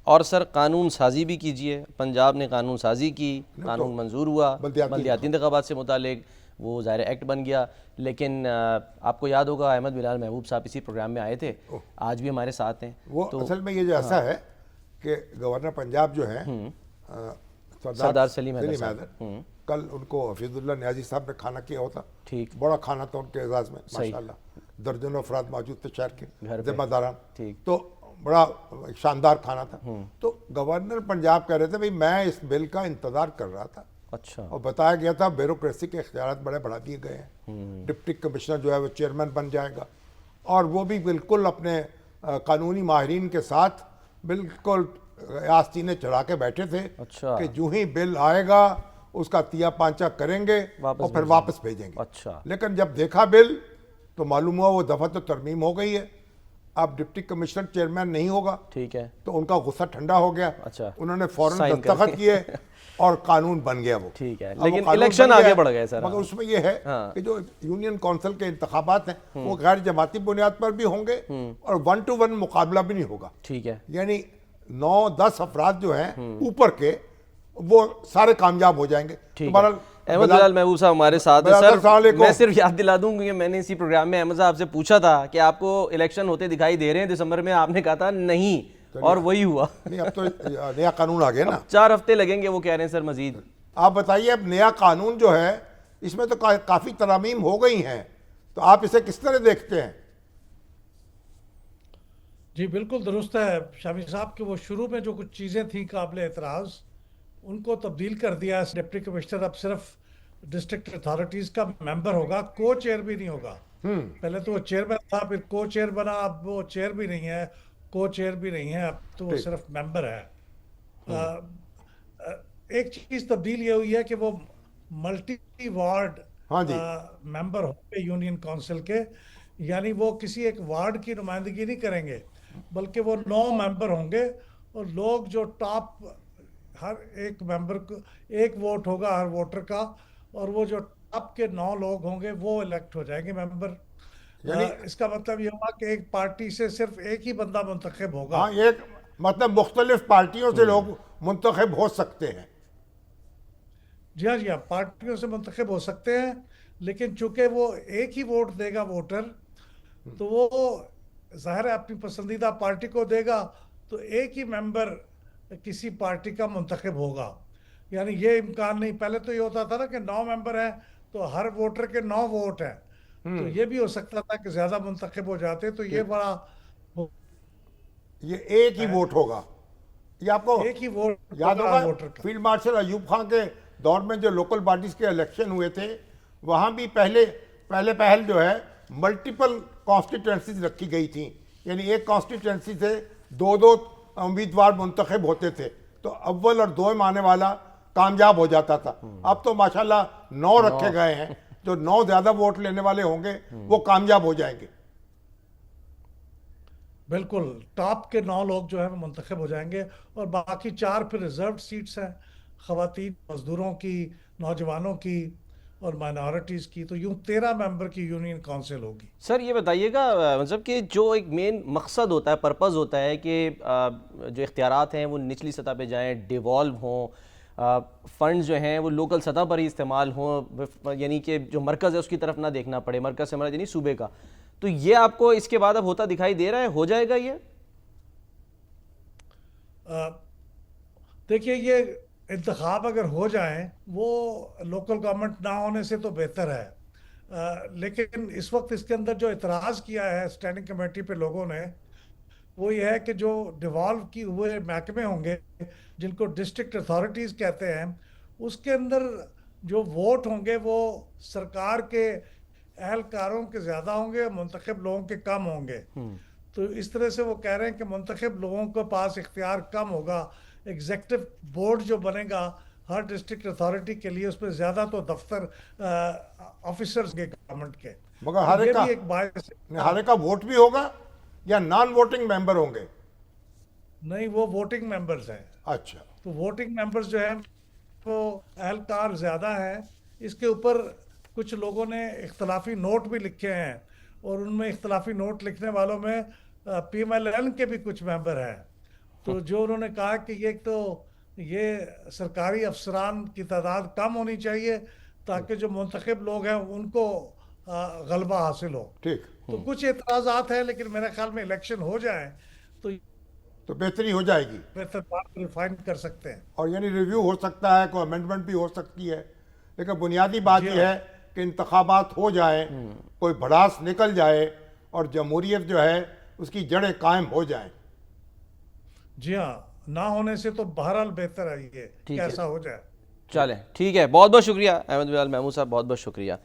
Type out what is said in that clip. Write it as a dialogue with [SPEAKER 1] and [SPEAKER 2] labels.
[SPEAKER 1] और सर कानून साजी भी कीजिए, पंजाब ने कानून साजी की, कानून मंजूर हुआ बल्दियाती इंतखाबात से मुतालिक, वो ज़ाहिर एक्ट बन गया। लेकिन आपको याद होगा अहमद बिलाल महबूब साहब इसी प्रोग्राम में आए थे, आज भी हमारे साथ हैं।
[SPEAKER 2] वो
[SPEAKER 1] तो
[SPEAKER 2] असल में ये जो ऐसा है कि गवर्नर पंजाब जो है
[SPEAKER 1] सरदार सलीम हैदर
[SPEAKER 2] सलीम
[SPEAKER 1] साहब,
[SPEAKER 2] हैदर, कल उनको हफीजुल्लाह न्याजी साहब ने खाना किया होता।
[SPEAKER 1] ठीक,
[SPEAKER 2] बड़ा खाना था उनके एजाज में माशाल्लाह, दर्जनों अफराद मौजूद थे शहर के जिम्मेदारान।
[SPEAKER 1] ठीक,
[SPEAKER 2] तो बड़ा शानदार खाना था। तो गवर्नर पंजाब कह रहे थे भाई मैं इस बिल का इंतजार कर रहा था,
[SPEAKER 1] अच्छा,
[SPEAKER 2] और बताया गया था ब्यूरोक्रेसी के इख्तियार बड़े बढ़ा दिए गए हैं। डिप्टी कमिश्नर जो है वो चेयरमैन बन जाएगा, और वो भी बिल्कुल अपने कानूनी माहिरीन के साथ बिल्कुल आस्तीने चढ़ा के बैठे थे
[SPEAKER 1] अच्छा,
[SPEAKER 2] कि जो ही बिल आएगा उसका तिया पांचा करेंगे और फिर वापस भेजेंगे।
[SPEAKER 1] अच्छा,
[SPEAKER 2] लेकिन जब देखा बिल तो मालूम हुआ वो दफा तो तरमीम हो गई है, अब डिप्टी कमिश्नर चेयरमैन नहीं होगा।
[SPEAKER 1] ठीक है,
[SPEAKER 2] तो उनका गुस्सा ठंडा हो गया,
[SPEAKER 1] अच्छा,
[SPEAKER 2] उन्होंने फौरन
[SPEAKER 1] साइन कर
[SPEAKER 2] दस्तखत किए और कानून बन गया वो।
[SPEAKER 1] ठीक है,
[SPEAKER 2] अब वो
[SPEAKER 1] लेकिन
[SPEAKER 2] कानून
[SPEAKER 1] इलेक्शन
[SPEAKER 2] बन गया
[SPEAKER 1] आगे
[SPEAKER 2] है,
[SPEAKER 1] बढ़ गए सर।
[SPEAKER 2] मगर उसमें ये है
[SPEAKER 1] हाँ।
[SPEAKER 2] कि जो यूनियन काउंसिल के इंतखाबात हैं वो गैर जमाती बुनियाद पर भी होंगे और 1 to 1 मुकाबला भी नहीं होगा।
[SPEAKER 1] ठीक है,
[SPEAKER 2] यानी 9-10 अफराद जो हैं ऊपर के वो सारे कामयाब हो जाएंगे।
[SPEAKER 1] ठीक
[SPEAKER 2] तुम्हारा
[SPEAKER 1] है। अहमद बिलाल महबूब साहब हमारे साथ हैं।
[SPEAKER 2] अस्सलाम
[SPEAKER 1] सर
[SPEAKER 2] वालेकुम।
[SPEAKER 1] मैं सिर्फ याद दिला दूं कि मैंने इसी प्रोग्राम में अहमद साहब से पूछा था कि आपको इलेक्शन होते दिखाई दे रहे हैं दिसंबर में, आपने कहा था नहीं, और वही हुआ।
[SPEAKER 2] नहीं, अब तो नया कानून आ गया ना,
[SPEAKER 1] 4 हफ्ते लगेंगे वो कह रहे हैं सर मजीद।
[SPEAKER 2] आप बताइए अब नया कानून जो है इसमें तो काफी तरामीम हो गई हैं, तो आप इसे किस तरह देखते हैं?
[SPEAKER 3] जी बिल्कुल दुरुस्त है शामी साहब कि वो शुरू में जो कुछ चीज़ें थी काबिल एतराज़ उनको तब्दील कर दिया। डिप्टी कमिश्नर अब सिर्फ डिस्ट्रिक्ट अथॉरिटीज़ का मेंबर होगा, को चेयर भी नहीं होगा। पहले तो वो चेयरमैन था, फिर को चेयर बना, अब वो चेयर भी नहीं है, को चेयर भी नहीं है, अब तो वो
[SPEAKER 2] ठीक।
[SPEAKER 3] सिर्फ मेंबर है। एक चीज़ तब्दील ये हुई है कि वो मल्टी वार्ड
[SPEAKER 2] हाँ जी,
[SPEAKER 3] मेंबर होंगे यूनियन काउंसिल के, यानी वो किसी एक वार्ड की नुमाइंदगी नहीं करेंगे, बल्कि वो 9 मेंबर होंगे, और लोग जो टॉप, हर एक मेंबर को एक वोट होगा हर वोटर का, और वो जो टॉप के 9 लोग होंगे वो इलेक्ट हो जाएंगे मेंबर।
[SPEAKER 2] यानी
[SPEAKER 3] इसका मतलब ये हुआ कि एक पार्टी से सिर्फ एक ही बंदा मुंतखब होगा।
[SPEAKER 2] हाँ, एक मतलब मुख्तलिफ पार्टियों से लोग मुंतखब हो सकते हैं।
[SPEAKER 3] जी हाँ, जी हाँ, पार्टियों से मुंतखब हो सकते हैं, लेकिन चूंकि वो एक ही वोट देगा वोटर, तो वो जाहिर है अपनी पसंदीदा पार्टी को देगा, तो एक ही मेंबर किसी पार्टी का मुंतखब होगा। यानी ये इम्कान नहीं, पहले तो ये होता था ना कि 9 मेंबर हैं तो हर वोटर के 9 वोट हैं, तो ये भी हो सकता था कि ज्यादा मुंतखब हो जाते, तो ये
[SPEAKER 2] ठीक।
[SPEAKER 3] बड़ा
[SPEAKER 2] ये एक ही
[SPEAKER 3] है,
[SPEAKER 2] वोट होगा। ये आपको
[SPEAKER 3] एक ही वोट
[SPEAKER 2] याद
[SPEAKER 3] होगा
[SPEAKER 2] होगा
[SPEAKER 3] हर वोटर का।
[SPEAKER 2] फील्ड मार्शल अयूब खान के दौर में जो लोकल बॉडीज के इलेक्शन हुए थे, वहाँ भी पहल जो है मल्टीपल कॉन्स्टिट्यूंसीज रखी गई थी, यानी एक कॉन्स्टिट्यूंसी से 2-2 उम्मीदवार मुंतखब होते थे, तो अव्वल और दो आने वाला कामयाब हो जाता था। अब तो माशाल्लाह 9 रखे गए हैं, जो 9 ज्यादा वोट लेने वाले होंगे वो कामयाब हो जाएंगे।
[SPEAKER 3] बिल्कुल, टॉप के 9 लोग जो है वो मुंतखब हो जाएंगे, और बाकी 4 फिर रिजर्व सीट्स हैं, खवातीन, मजदूरों की, नौजवानों की और माइनॉरिटीज़ की, तो यूं 13 मेंबर की यूनियन काउंसिल होगी।
[SPEAKER 1] सर ये बताइएगा मतलब कि जो एक मेन मकसद होता है, पर्पज़ होता है कि जो इख्तियारात हैं वो निचली सतह पे जाएँ, डिवॉल्व हों, फंड जो हैं वो लोकल सतह पर ही इस्तेमाल हों, यानी कि जो मरकज़ है उसकी तरफ ना देखना पड़े, मरकज़ से हमारा यानी सूबे का। तो ये आपको इसके बाद अब होता दिखाई दे रहा है, हो जाएगा ये?
[SPEAKER 3] अ, देखिए, ये इंतखाब अगर हो जाए, वो लोकल गवर्नमेंट ना होने से तो बेहतर है। लेकिन इस वक्त इसके अंदर जो इतराज़ किया है स्टैंडिंग कमेटी पे लोगों ने, वो ये है कि जो डिवॉल्व की हुए महकमे होंगे, जिनको डिस्ट्रिक्ट अथॉरिटीज़ कहते हैं, उसके अंदर जो वोट होंगे वो सरकार के एहलकारों के ज़्यादा होंगे, मुंतखब लोगों के कम होंगे। तो इस तरह से वो कह रहे हैं कि मुंतखब लोगों के पास इख्तियार कम होगा। एग्जेक्टिव बोर्ड जो बनेगा हर डिस्ट्रिक्ट अथॉरिटी के लिए, उसमें ज़्यादा तो दफ्तर ऑफिसर्स के गवर्नमेंट के,
[SPEAKER 2] मगर
[SPEAKER 3] तो ये भी एक बायस।
[SPEAKER 2] हर एक का वोट भी होगा या नॉन वोटिंग मेंबर होंगे?
[SPEAKER 3] नहीं, वो वोटिंग मेंबर्स हैं।
[SPEAKER 2] अच्छा,
[SPEAKER 3] तो वोटिंग मेंबर्स जो हैं वो एहलकार ज़्यादा है। इसके ऊपर कुछ लोगों ने इख्तलाफी नोट भी लिखे हैं, और उनमें इख्तलाफी नोट लिखने वालों में PMLN के भी कुछ मेंबर हैं। तो जो उन्होंने कहा कि ये एक तो ये सरकारी अफसरान की तादाद कम होनी चाहिए ताकि जो मुंतखब लोग हैं उनको गलबा हासिल हो।
[SPEAKER 2] ठीक।
[SPEAKER 3] तो कुछ एतराज़ात हैं, लेकिन मेरे ख्याल में इलेक्शन हो जाए तो
[SPEAKER 2] तो बेहतरी हो जाएगी
[SPEAKER 3] बेहतर बात रिफाइन कर सकते हैं।
[SPEAKER 2] और यानी रिव्यू हो सकता है, कोई अमेंडमेंट भी हो सकती है, लेकिन बुनियादी बात
[SPEAKER 3] जी
[SPEAKER 2] यह है कि इंतखाबात हो जाए, कोई भड़ास निकल जाए और जमहूरियत जो है उसकी जड़ें कायम हो जाएं।
[SPEAKER 3] जी हाँ, ना होने से तो बहरहाल बेहतर है ये
[SPEAKER 1] ठीक है।
[SPEAKER 3] कैसा हो जाए।
[SPEAKER 1] चलें, ठीक है, बहुत बहुत शुक्रिया अहमद बिलाल महमूद साहब, बहुत बहुत शुक्रिया।